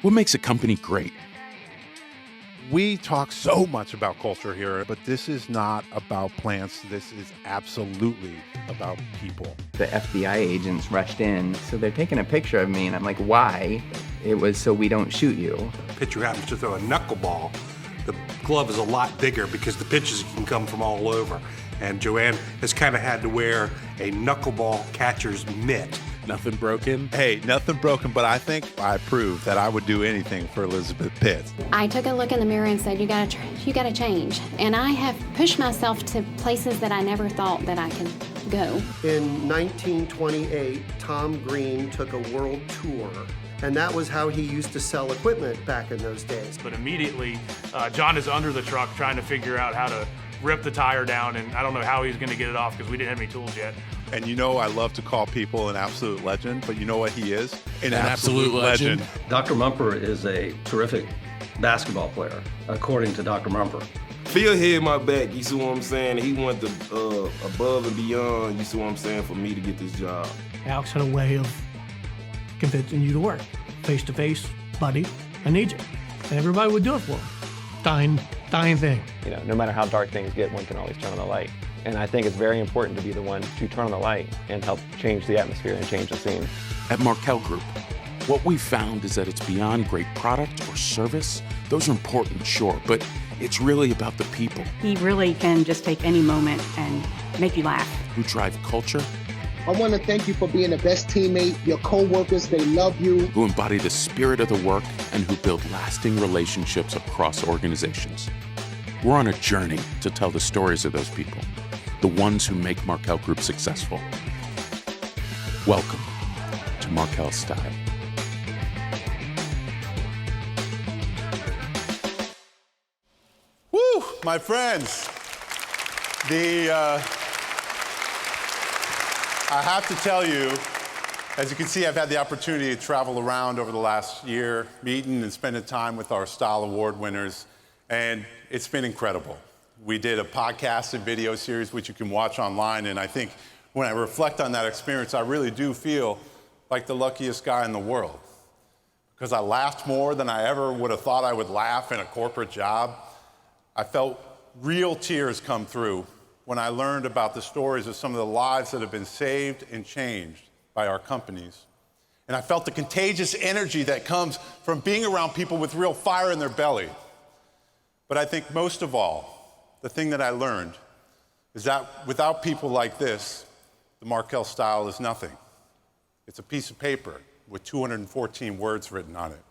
What makes a company great? We talk so much about culture here, but this is not about plants. This is absolutely about people. The FBI agents rushed in, so they're taking a picture of me, and I'm like, why? It was so we don't shoot you. Pitcher happens to throw a knuckleball. The glove is a lot bigger because the pitches can come from all over. And Joanne has kind of had to wear a knuckleball catcher's mitt. Nothing broken? Hey, nothing broken, but I think I proved that I would do anything for Elisabeth Pitts. I took a look in the mirror and said, you gotta change. And I have pushed myself to places that I never thought that I could go. In 1928, Tom Green took a world tour, and that was how he used to sell equipment back in those days. But immediately, John is under the truck trying to figure out how to rip the tire down, and I don't know how he's gonna get it off because we didn't have any tools yet. And you know I love to call people an absolute legend, but you know what he is? An absolute legend. Dr. Mumper is a terrific basketball player, according to Dr. Mumper. Phil had my back, you see what I'm saying? He went above and beyond, you see what I'm saying, for me to get this job. Alex had a way of convincing you to work. Face to face, buddy, I need you. And everybody would do it for him. Dying thing. You know, no matter how dark things get, one can always turn on the light. And I think it's very important to be the one to turn on the light and help change the atmosphere and change the scene. At Markel Group, what we found is that it's beyond great product or service. Those are important, sure, but it's really about the people. He really can just take any moment and make you laugh. Who drive culture. I want to thank you for being the best teammate. Your co-workers, they love you. Who embody the spirit of the work and who build lasting relationships across organizations. We're on a journey to tell the stories of those people, the ones who make Markel Group successful. Welcome to Markel Style. Woo, my friends. I have to tell you, as you can see, I've had the opportunity to travel around over the last year, meeting and spending time with our Style Award winners, and it's been incredible. We did a podcast and video series, which you can watch online, and I think when I reflect on that experience, I really do feel like the luckiest guy in the world, because I laughed more than I ever would have thought I would laugh in a corporate job. I felt real tears come through when I learned about the stories of some of the lives that have been saved and changed by our companies. And I felt the contagious energy that comes from being around people with real fire in their belly. But I think most of all, the thing that I learned is that without people like this, the Markel Style is nothing. It's a piece of paper with 214 words written on it.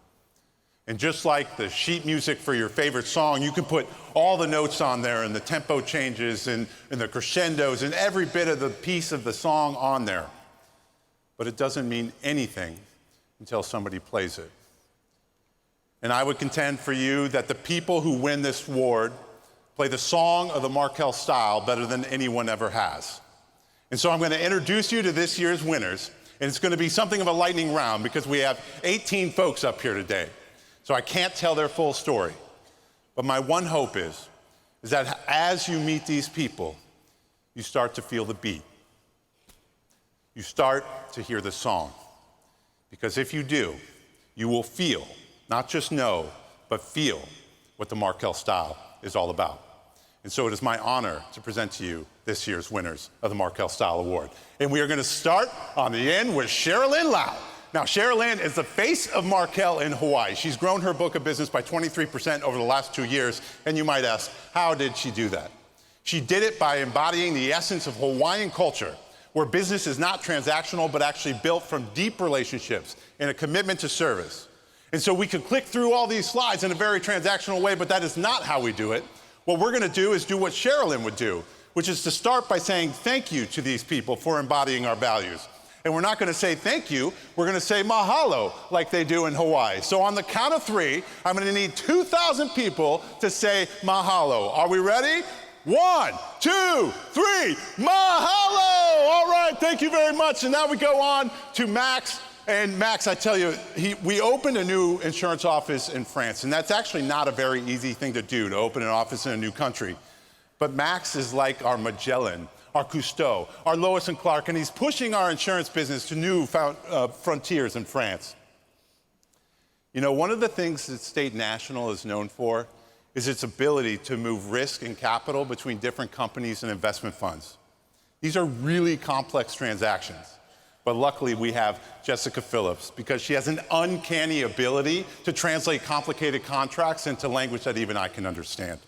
And just like the sheet music for your favorite song, you can put all the notes on there and the tempo changes and the crescendos and every bit of the piece of the song on there. But it doesn't mean anything until somebody plays it. And I would contend for you that the people who win this award play the song of the Markel Style better than anyone ever has. And so I'm going to introduce you to this year's winners, and it's going to be something of a lightning round because we have 18 folks up here today. So I can't tell their full story. But my one hope is that as you meet these people, you start to feel the beat. You start to hear the song. Because if you do, you will feel, not just know, but feel what the Markel Style is all about. And so it is my honor to present to you this year's winners of the Markel Style Award. And we are going to start on the end with Sharilyn Lau. Now, Sharilyn is the face of Markel in Hawaii. She's grown her book of business by 23% over the last 2 years. And you might ask, how did she do that? She did it by embodying the essence of Hawaiian culture, where business is not transactional, but actually built from deep relationships and a commitment to service. And so we could click through all these slides in a very transactional way, but that is not how we do it. What we're going to do is do what Sharilyn would do, which is to start by saying thank you to these people for embodying our values. And we're not going to say thank you, we're going to say mahalo like they do in Hawaii. So on the count of 3, I'm going to need 2,000 people to say mahalo. Are we ready? 1, 2, 3, mahalo! All right, thank you very much. And now we go on to Max. And Max, I tell you, we opened a new insurance office in France, and that's actually not a very easy thing to do, to open an office in a new country. But Max is like our Magellan, our Cousteau, our Lois and Clark, and he's pushing our insurance business to new frontiers in France. You know, one of the things that State National is known for is its ability to move risk and capital between different companies and investment funds. These are really complex transactions. But luckily, we have Jessica Phillips because she has an uncanny ability to translate complicated contracts into language that even I can understand.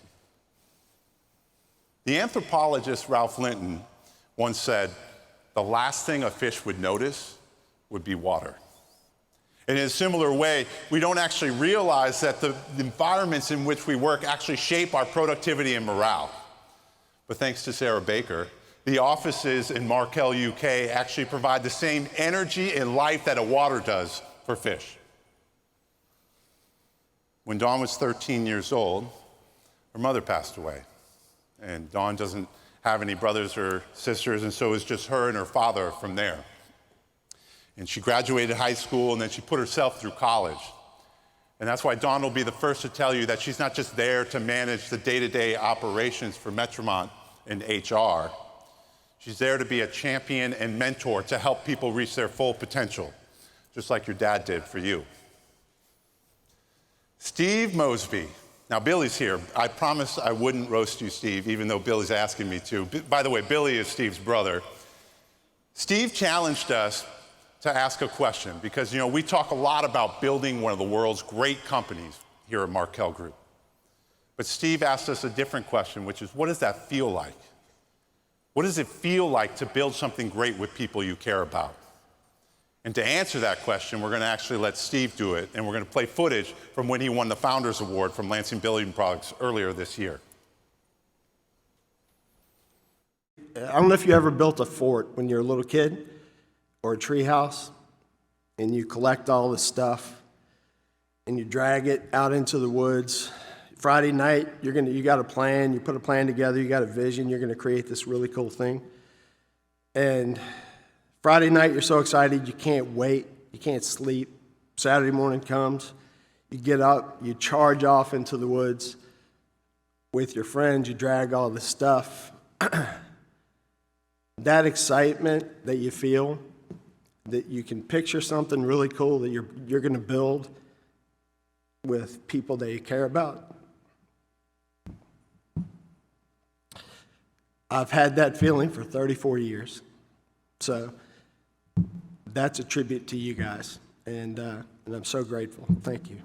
The anthropologist Ralph Linton once said, the last thing a fish would notice would be water. And in a similar way, we don't actually realize that the environments in which we work actually shape our productivity and morale. But thanks to Sarah Baker, the offices in Markel, UK actually provide the same energy and life that a water does for fish. When Dawn was 13 years old, her mother passed away. And Dawn doesn't have any brothers or sisters, and so it was just her and her father from there. And she graduated high school, and then she put herself through college. And that's why Dawn will be the first to tell you that she's not just there to manage the day-to-day operations for Metromont and HR. She's there to be a champion and mentor to help people reach their full potential, just like your dad did for you. Steve Mosby. Now, Billy's here. I promised I wouldn't roast you, Steve, even though Billy's asking me to. By the way, Billy is Steve's brother. Steve challenged us to ask a question because, you know, we talk a lot about building one of the world's great companies here at Markel Group. But Steve asked us a different question, which is, what does that feel like? What does it feel like to build something great with people you care about? And to answer that question, we're going to actually let Steve do it, and we're going to play footage from when he won the Founders Award from Lansing Building Products earlier this year. I don't know if you ever built a fort when you're a little kid or a tree house, and you collect all this stuff, and you drag it out into the woods. Friday night, you got a plan, you put a plan together, you got a vision, you're going to create this really cool thing. And Friday night, you're so excited, you can't wait, you can't sleep. Saturday morning comes, you get up, you charge off into the woods with your friends, you drag all this stuff. That excitement that you feel, that you can picture something really cool that you're going to build with people that you care about. I've had that feeling for 34 years. So that's a tribute to you guys, and I'm so grateful. Thank you.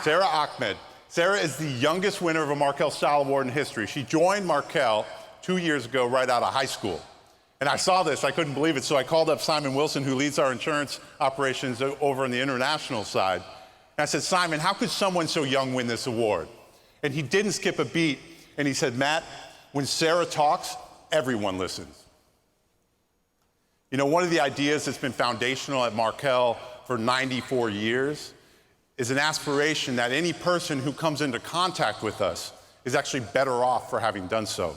Sarah Ahmed. Sarah is the youngest winner of a Markel Style Award in history. She joined Markel 2 years ago right out of high school. And I saw this, I couldn't believe it, so I called up Simon Wilson, who leads our insurance operations over on the international side. And I said, Simon, how could someone so young win this award? And he didn't skip a beat, and he said, Matt, when Sarah talks, everyone listens. You know, one of the ideas that's been foundational at Markel for 94 years is an aspiration that any person who comes into contact with us is actually better off for having done so.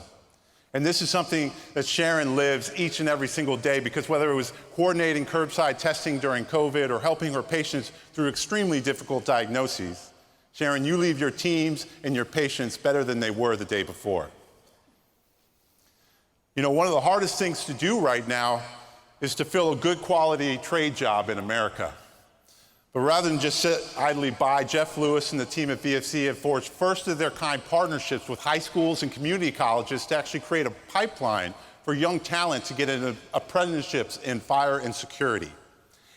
And this is something that Sharon lives each and every single day, because whether it was coordinating curbside testing during COVID or helping her patients through extremely difficult diagnoses, Sharon, you leave your teams and your patients better than they were the day before. You know, one of the hardest things to do right now is to fill a good quality trade job in America. But rather than just sit idly by, Jeff Lewis and the team at VFC have forged first-of-their-kind partnerships with high schools and community colleges to actually create a pipeline for young talent to get into apprenticeships in fire and security.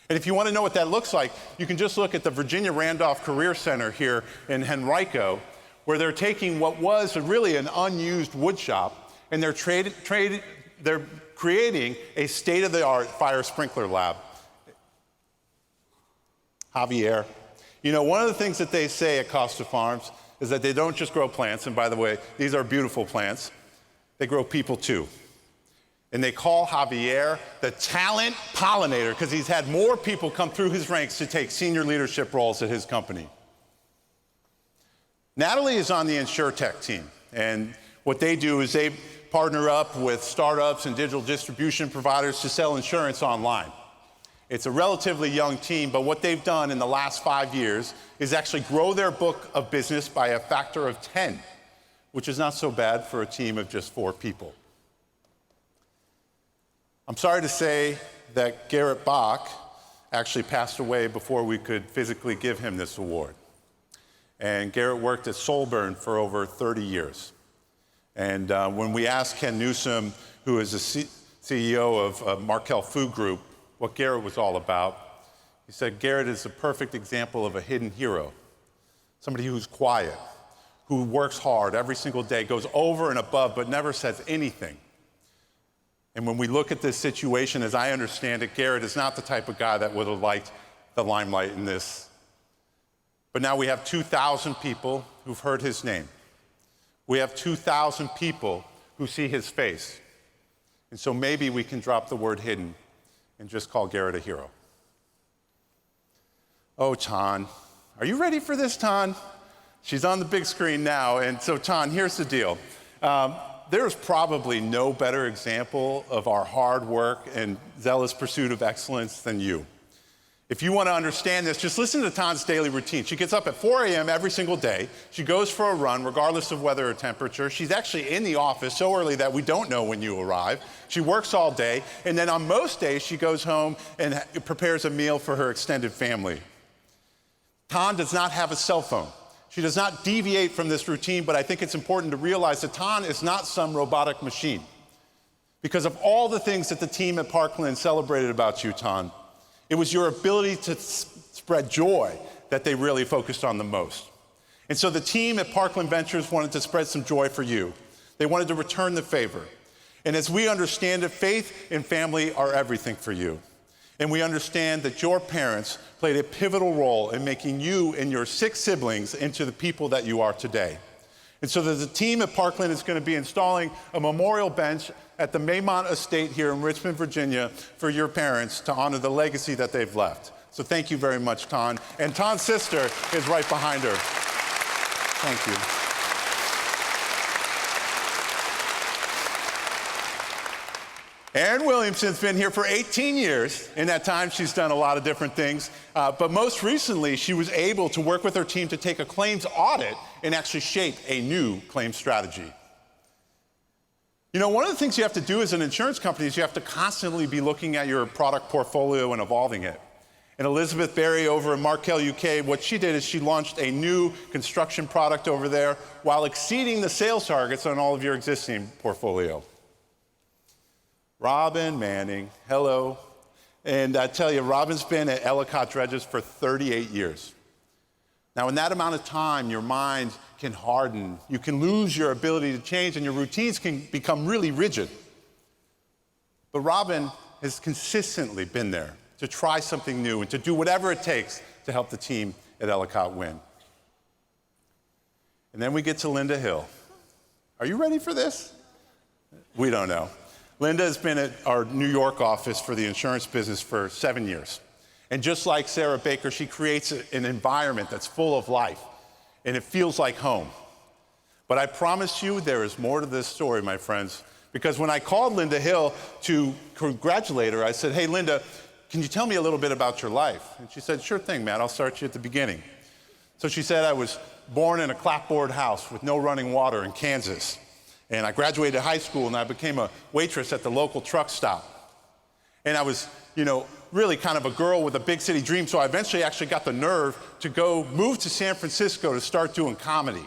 And if you want to know what that looks like, you can just look at the Virginia Randolph Career Center here in Henrico, where they're taking what was really an unused wood shop, and they're creating a state-of-the-art fire sprinkler lab. Javier. You know, one of the things that they say at Costa Farms is that they don't just grow plants, and by the way, these are beautiful plants. They grow people too. And they call Javier the talent pollinator because he's had more people come through his ranks to take senior leadership roles at his company. Natalie is on the InsurTech team, and what they do is they partner up with startups and digital distribution providers to sell insurance online. It's a relatively young team, but what they've done in the last 5 years is actually grow their book of business by a factor of 10, which is not so bad for a team of just 4 people. I'm sorry to say that Garret Bakk actually passed away before we could physically give him this award. And Garret worked at Solburn for over 30 years. And when we asked Ken Newsom, who is the CEO of Markel Food Group, what Garret was all about, he said, Garret is a perfect example of a hidden hero, somebody who's quiet, who works hard every single day, goes over and above, but never says anything. And when we look at this situation, as I understand it, Garret is not the type of guy that would have liked the limelight in this. But now we have 2,000 people who've heard his name. We have 2,000 people who see his face. And so maybe we can drop the word hidden and just call Garret a hero. Oh, Tan. Are you ready for this, Tan? She's on the big screen now. And so, Tan, here's the deal. There's probably no better example of our hard work and zealous pursuit of excellence than you. If you want to understand this, just listen to Tan's daily routine. She gets up at 4 a.m. every single day. She goes for a run, regardless of weather or temperature. She's actually in the office so early that we don't know when you arrive. She works all day, and then on most days, she goes home and prepares a meal for her extended family. Tan does not have a cell phone. She does not deviate from this routine, but I think it's important to realize that Tan is not some robotic machine. Because of all the things that the team at Parkland celebrated about you, Tan, it was your ability to spread joy that they really focused on the most. And so the team at Parkland Ventures wanted to spread some joy for you. They wanted to return the favor. And as we understand it, faith and family are everything for you. And we understand that your parents played a pivotal role in making you and your 6 siblings into the people that you are today. And so the team at Parkland is going to be installing a memorial bench at the Maymont Estate here in Richmond, Virginia, for your parents to honor the legacy that they've left. So thank you very much, Tan. And Tan's sister is right behind her. Thank you. Erin Williamson's been here for 18 years. In that time, she's done a lot of different things. But most recently, she was able to work with her team to take a claims audit and actually shape a new claims strategy. You know, one of the things you have to do as an insurance company is you have to constantly be looking at your product portfolio and evolving it. And Elisabeth Berry over in Markel UK, what she did is she launched a new construction product over there while exceeding the sales targets on all of your existing portfolio. Robin Manning, hello. And I tell you, Robin's been at Ellicott Dredges for 38 years. Now, in that amount of time, your mind can harden. You can lose your ability to change, and your routines can become really rigid. But Robin has consistently been there to try something new and to do whatever it takes to help the team at Ellicott win. And then we get to Linda Hill. Are you ready for this? We don't know. Linda has been at our New York office for the insurance business for 7 years. And just like Sarah Baker, she creates an environment that's full of life, and it feels like home. But I promise you there is more to this story, my friends, because when I called Linda Hill to congratulate her, I said, hey, Linda, can you tell me a little bit about your life? And she said, sure thing, Matt, I'll start you at the beginning. So she said, I was born in a clapboard house with no running water in Kansas. And I graduated high school, and I became a waitress at the local truck stop. And I was, really kind of a girl with a big city dream, so I eventually actually got the nerve to move to San Francisco to start doing comedy.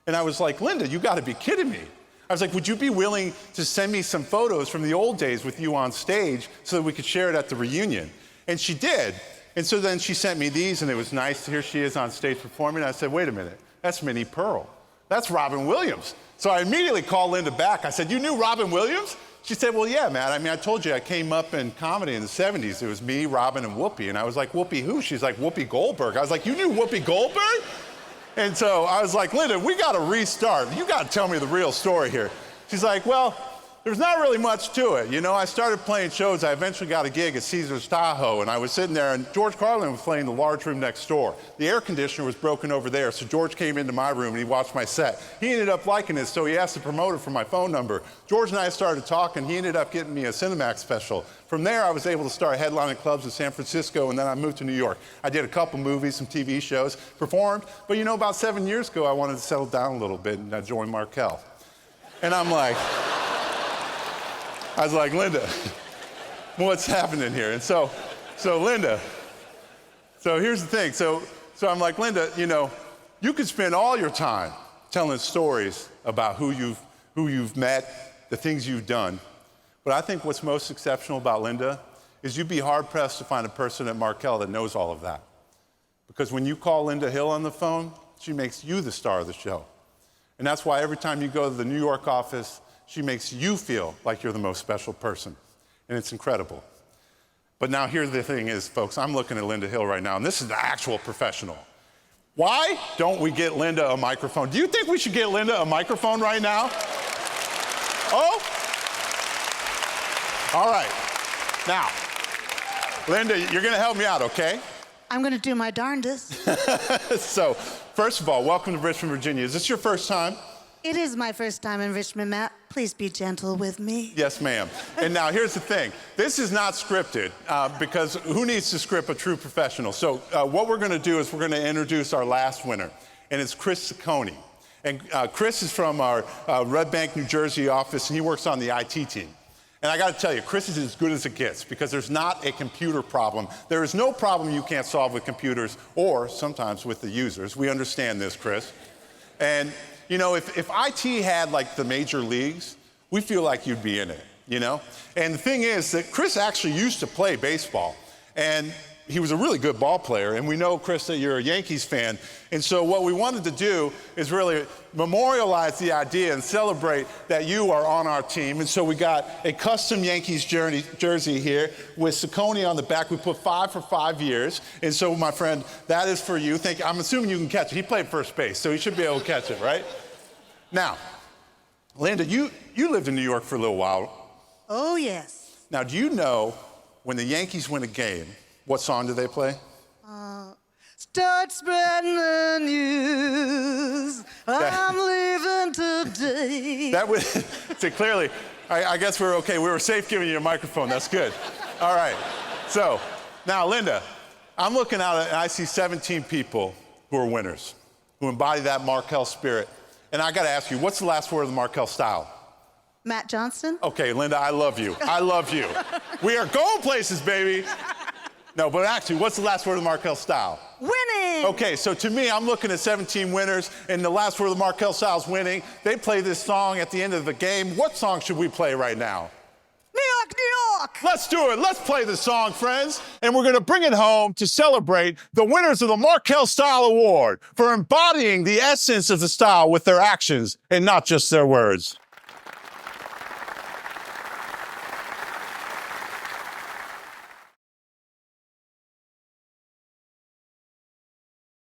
And I was like, Linda, you got to be kidding me. I was like, would you be willing to send me some photos from the old days with you on stage so that we could share it at the reunion? And she did. And so then she sent me these, and it was nice. Here she is on stage performing. I said, wait a minute, that's Minnie Pearl. That's Robin Williams. So I immediately called Linda back. I said, you knew Robin Williams? She said, well, yeah, Matt. I mean, I told you I came up in comedy in the 70s. It was me, Robin, and Whoopi. And I was like, Whoopi who? She's like, Whoopi Goldberg. I was like, you knew Whoopi Goldberg? And so I was like, Linda, we got to restart. You got to tell me the real story here. She's like, well, there's not really much to it. I started playing shows. I eventually got a gig at Caesar's Tahoe, and I was sitting there, and George Carlin was playing the large room next door. The air conditioner was broken over there, so George came into my room, and he watched my set. He ended up liking it, so he asked the promoter for my phone number. George and I started talking. He ended up getting me a Cinemax special. From there, I was able to start headlining clubs in San Francisco, and then I moved to New York. I did a couple movies, some TV shows, performed, but about 7 years ago, I wanted to settle down a little bit, and I joined Markel. And I was like, Linda, what's happening here. And so Linda, so here's the thing. So I'm like, Linda, you know, you could spend all your time telling stories about who you've met, the things you've done. But I think what's most exceptional about Linda is you'd be hard-pressed to find a person at Markel that knows all of that. Because when you call Linda Hill on the phone, she makes you the star of the show. And that's why every time you go to the New York office, she makes you feel like you're the most special person. And it's incredible. But now here's the thing is, folks, I'm looking at Linda Hill right now, and this is the actual professional. Why don't we get Linda a microphone? Do you think we should get Linda a microphone right now? Oh? All right. Now, Linda, you're going to help me out, okay? I'm going to do my darndest. So, first of all, welcome to Richmond, Virginia. Is this your first time? It is my first time in Richmond, Matt. Please be gentle with me. Yes, ma'am. And now here's the thing. This is not scripted because who needs to script a true professional? So what we're going to do is we're going to introduce our last winner, and it's Chris Cicone. And Chris is from our Red Bank, New Jersey office, and he works on the IT team. And I got to tell you, Chris is as good as it gets because there's not a computer problem. There is no problem you can't solve with computers or sometimes with the users. We understand this, Chris. And you know, if IT had like the major leagues, we feel like you'd be in it, you know? And the thing is that Chris actually used to play baseball, and he was a really good ball player, and we know, Chris, that you're a Yankees fan. And so what we wanted to do is really memorialize the idea and celebrate that you are on our team. And so we got a custom Yankees jersey here with Cicone on the back. We put 5 for 5 years. And so, my friend, that is for you. I'm assuming you can catch it. He played first base, so he should be able to catch it, right? Now, Linda, you lived in New York for a little while. Oh, yes. Now, do you know when the Yankees win a game, what song do they play? Start spreading the news. I'm leaving today. That was, so clearly, I guess we're okay. We were safe giving you a microphone. That's good. All right. So, now, Linda, I'm looking out and I see 17 people who are winners, who embody that Markel spirit. And I got to ask you, what's the last word of the Markel style? Matt Johnston? Okay, Linda, I love you. I love you. We are going places, baby. No, but actually, what's the last word of the Markel style? Winning! Okay, so to me, I'm looking at 17 winners, and the last word of the Markel style is winning. They play this song at the end of the game. What song should we play right now? New York, New York! Let's do it. Let's play the song, friends. And we're going to bring it home to celebrate the winners of the Markel Style Award for embodying the essence of the style with their actions and not just their words.